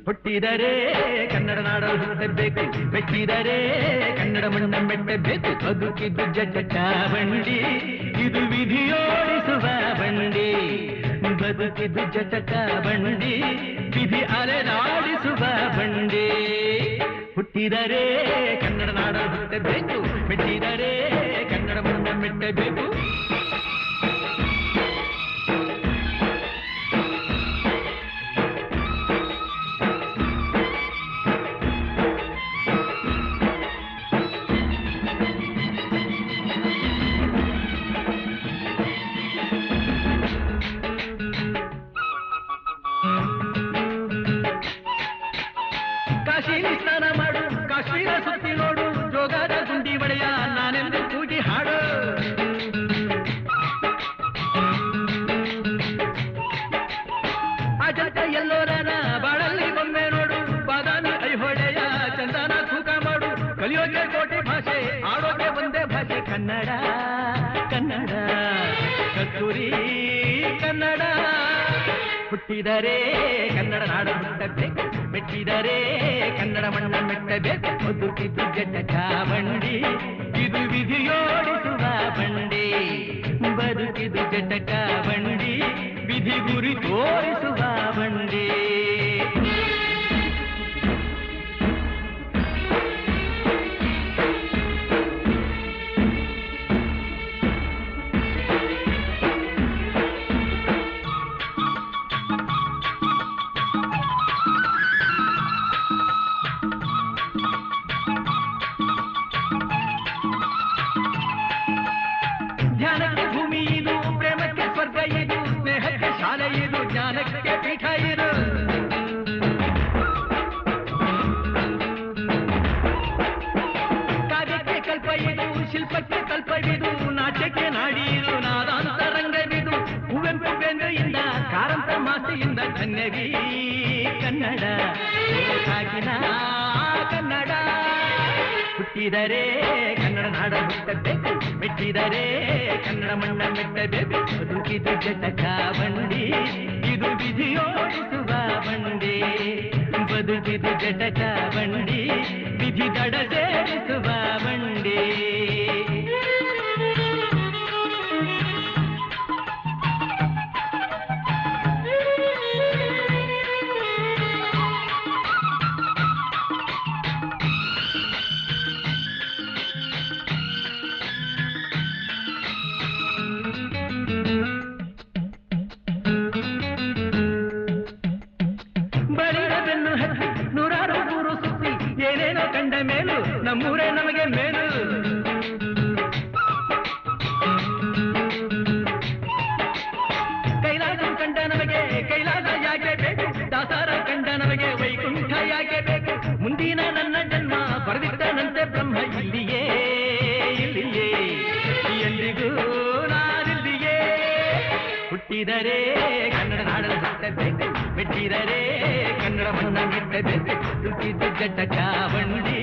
ಹುಟ್ಟಿದರೆ ಕನ್ನಡ ನಾಡ ಹುಟ್ಟಬೇಕು, ಮೆಟ್ಟಿದರೆ ಕನ್ನಡ ಮಣ್ಣ ಮೆಟ್ಟಬೇಕು. ಬದುಕಿದ್ದು ಜಟ ಬಂಡಿ, ಇದು ವಿಧಿಯೋಡಿಸುವ ಬಂಡಿ. ಬದುಕಿದ್ದು ಜಟ ಬಂಡಿ, ವಿಧಿ ಅಲೆದಾಡಿಸುವ ಬಂಡಿ. ಹುಟ್ಟಿದರೆ ಕನ್ನಡ ನಾಡ ಹುಟ್ಟಬೇಕು, ಮೆಟ್ಟಿದರೆ ಕನ್ನಡ ಮಣ್ಣ ಮೆಟ್ಟಬೇಕು. ಸ್ನಾನ ಮಾಡು, ಕಾಶ್ಮೀರ ಸುತ್ತಿ ನೋಡು, ಜೋಗದ ಗುಂಡಿ ಬಡೆಯ ನಾನೆಂದು ಕೂಗಿ ಹಾಡು. ಅಜಂತ ಎಲ್ಲೋರನ ಬಾಳಲ್ಲಿ ಒಮ್ಮೆ ನೋಡು, ಬಾದಾಮಿ ಐಹೊಳೆಯ ಚಂದನ ತೂಕ ಮಾಡು. ಕಲಿಯೋಕೆ ಕೋಟಿ ಭಾಷೆ, ಆಡೋಕೆ ಒಂದೇ ಭಾಷೆ ಕನ್ನಡ. ಕನ್ನಡ ಕಸ್ತೂರಿ ಕನ್ನಡ. ಹುಟ್ಟಿದರೆ ಕನ್ನಡ ನಾಡ ಹುಟ್ಟಬೇಕು, ಮೆಟ್ಟಿದರೆ ಕನ್ನಡ ಮಣ್ಣ ಮೆಟ್ಟಬೇಕು. ಬದುಕಿದ್ದು ಜಟ ಬಂಡಿ, ಇದು ವಿಧಿಯೋಡಿಸುವ ಬಂಡಿ. ಬದುಕಿದ್ದು ಜಟ ಬಂಡಿ, ವಿಧಿ ಗುರಿ ತೋರಿಸುವ ಬಂಡಿ. ಧ್ಯಾನಕ್ಕೆ ಭೂಮಿ ಇದು, ಪ್ರೇಮಕ್ಕೆ ಸ್ವರ್ಗ ಇದು, ಸ್ನೇಹಕ್ಕೆ ಶಾಲೆ ಇದು, ಜ್ಞಾನಕ್ಕೆ ಪೀಠ ಇದು. ಕಾವ್ಯಕ್ಕೆ ಕಲ್ಪ ಇದು, ಶಿಲ್ಪಕ್ಕೆ ಕಲ್ಪವಿದು, ನಾಟ್ಯಕ್ಕೆ ನಾಡಿ ಇದು, ನಾದಾಂತರಂಗವಿದು. ಕುವೆಂಪುವೆಂದೆಯಿಂದ ಕಾರಂತ ಮಾಸ್ತಿಯಿಂದ ಧನ್ಯವಿ ಕನ್ನಡ, ಸಾಗಿನ ಕನ್ನಡ. ಹುಟ್ಟಿದರೆ ಕನ್ನಡ ನಾಡ ಹುಟ್ಟಬೇಕು, ಮೆಟ್ಟಿದರೆ ಕನ್ನಡ ಮಣ್ಣ ಮೆಟ್ಟಬೇಕು. ಬದುಕಿದು ಜಟ ಬಂಡಿ, ಇದು ವಿಧಿಯೋಡಿಸುವ ಬಂಡಿ. ಬದುಕಿದು ಜಟ ಬಂಡಿ, ವಿಧಿ ದಡ ಸೇರಿಸುವ ಬಂಡಿ. ನೂರಾರು ಊರು ಸುತ್ತಿ ಏನೇನೋ ಕಂಡ ಮೇಲು, ನಮ್ಮೂರೇ ನಮಗೆ ಮೇಲು. ಕೈಲಾಸ ಕಂಡ ನಮಗೆ ಕೈಲಾಸ ಯಾಕೆ ಬೇಕು, ದಾಸಾರ ಕಂಡ ನಮಗೆ ವೈಕುಂಠ ಯಾಕೆ ಬೇಕು. ಮುಂದಿನ ನನ್ನ ಜನ್ಮ ಬರೆದಿಟ್ಟನಂತೆ ಬ್ರಹ್ಮ ಇಲ್ಲಿಯೇ ಇಲ್ಲಿಯೇ, ಎಂದಿಗೂ ನಾನಿಲ್ಲಿಯೇ. ಹುಟ್ಟಿದರೆ ಕನ್ನಡ ನಾಡಲು ಹುಟ್ಟಬೇಕು, ಮೆಟ್ಟಿದರೆ ಕನ್ನಡ ಮಣ್ಣ ಮೆಟ್ಟಬೇಕು. ಬದುಕಿದ್ದು ಜಟ ಬಂಡಿ,